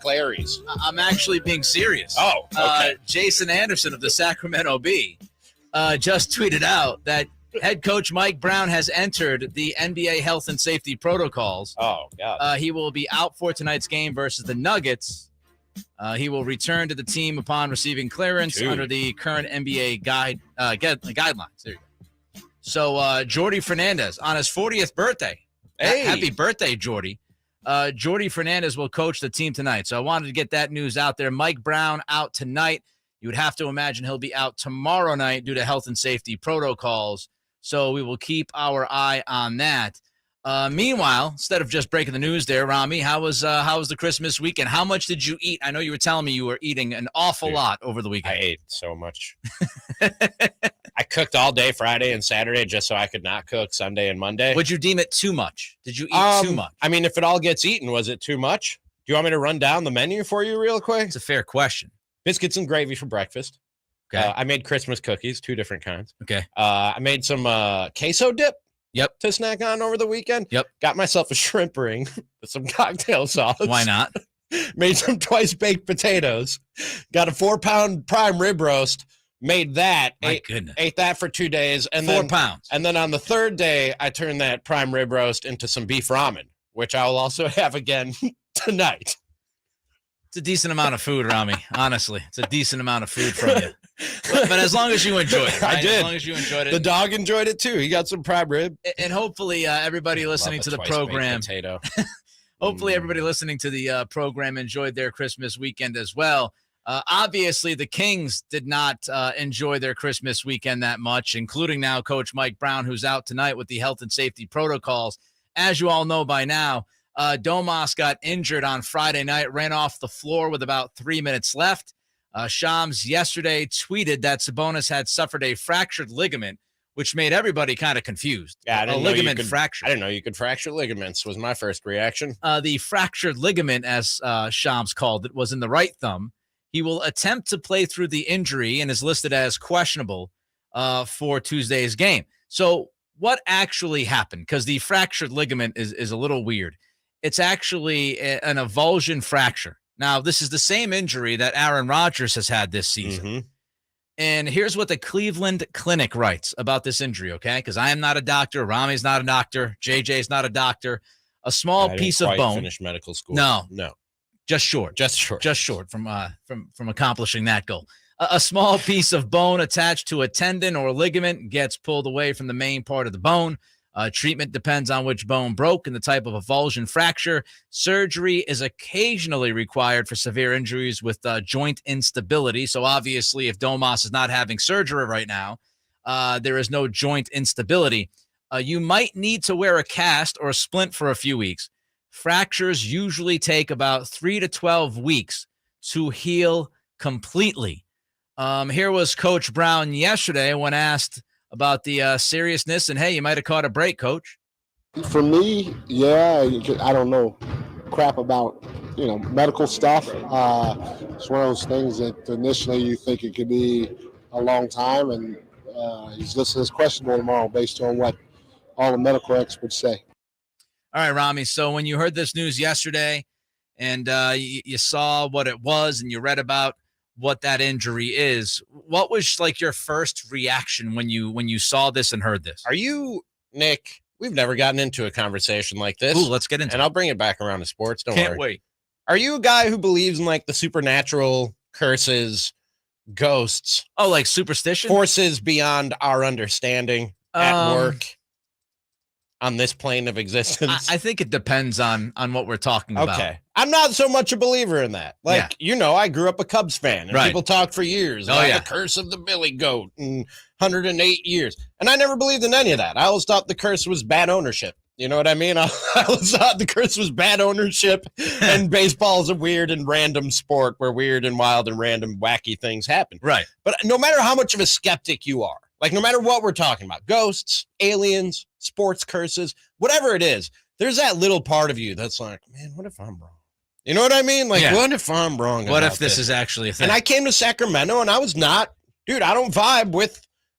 Clary's. I'm actually being serious. Oh, okay. Jason Anderson of the Sacramento Bee just tweeted out that head coach Mike Brown has entered the NBA health and safety protocols. Oh, God. He will be out for tonight's game versus the Nuggets. He will return to the team upon receiving clearance under the current NBA guidelines. There you go. So, Jordy Fernandez on his 40th birthday. Hey. Happy birthday, Jordy. Jordy Fernandez will coach the team tonight. So I wanted to get that news out there. Mike Brown out tonight. You would have to imagine he'll be out tomorrow night due to health and safety protocols. So we will keep our eye on that. Meanwhile, instead of just breaking the news there, Ramie, how was the Christmas weekend? How much did you eat? I know you were telling me you were eating an awful lot over the weekend. I ate so much. I cooked all day Friday and Saturday just so I could not cook Sunday and Monday. Would you deem it too much? Did you eat too much? I mean, if it all gets eaten, was it too much? Do you want me to run down the menu for you real quick? It's a fair question. Biscuits and gravy for breakfast. Okay. I made Christmas cookies, 2 different kinds. Okay. I made some queso dip. Yep. To snack on over the weekend. Yep. Got myself a shrimp ring with some cocktail sauce. Why not? Made some twice baked potatoes. Got a 4-pound prime rib roast. Made that. My goodness. Ate that for 2 days. And 4 pounds. And then on the 3rd day, I turned that prime rib roast into some beef ramen, which I will also have again tonight. It's a decent amount of food, Ramie. Honestly, it's a decent amount of food from you. But as long as you enjoyed it, right? I did. As long as you enjoyed it. The dog enjoyed it too. He got some prime rib. And hopefully everybody listening to the program. Potato. Hopefully everybody listening to the program enjoyed their Christmas weekend as well. Obviously, the Kings did not enjoy their Christmas weekend that much, including now Coach Mike Brown, who's out tonight with the health and safety protocols. As you all know by now, Domas got injured on Friday night, ran off the floor with about 3 minutes left. Shams yesterday tweeted that Sabonis had suffered a fractured ligament, which made everybody kind of confused. Yeah, a ligament fracture. I didn't know you could fracture ligaments was my first reaction. The fractured ligament, as Shams called it, was in the right thumb. He will attempt to play through the injury and is listed as questionable for Tuesday's game. So what actually happened? Because the fractured ligament is a little weird. It's actually an avulsion fracture. Now, this is the same injury that Aaron Rodgers has had this season. Mm-hmm. And here's what the Cleveland Clinic writes about this injury, okay? Because I am not a doctor. Ramie's not a doctor. JJ's not a doctor. A small piece of bone. Finished medical school. No. Just short from accomplishing that goal. A small piece of bone attached to a tendon or ligament gets pulled away from the main part of the bone. Treatment depends on which bone broke and the type of avulsion fracture. Surgery is occasionally required for severe injuries with joint instability. So obviously, if Domas is not having surgery right now, there is no joint instability. You might need to wear a cast or a splint for a few weeks. Fractures usually take about 3 to 12 weeks to heal completely. Here was Coach Brown yesterday when asked about the seriousness, and hey, you might have caught a break, Coach. For me, yeah, I don't know crap about medical stuff. It's one of those things that initially you think it could be a long time, and he's listed as questionable tomorrow based on what all the medical experts say. All right, Ramie. So when you heard this news yesterday, and you saw what it was, and you read about what that injury is, what was like your first reaction when you saw this and heard this? Are you, Nick? We've never gotten into a conversation like this. Ooh, let's get into it. And I'll bring it back around to sports. Don't worry. Can't wait. Are you a guy who believes in like the supernatural, curses, ghosts? Oh, like superstition? Forces beyond our understanding at work on this plane of existence? I think it depends on what we're talking about. Okay. I'm not so much a believer in that. Like, I grew up a Cubs fan, and people talk for years about the curse of the Billy Goat and 108 years. And I never believed in any of that. I always thought the curse was bad ownership. You know what I mean? I always thought the curse was bad ownership, and baseball is a weird and random sport where weird and wild and random wacky things happen. Right. But no matter how much of a skeptic you are, like no matter what we're talking about, ghosts, aliens, sports curses, whatever it is, there's that little part of you that's like, man, what if I'm wrong? You know what I mean? Like, what if I'm wrong? What if this is actually a thing? And I came to Sacramento and I was not, dude, I don't vibe with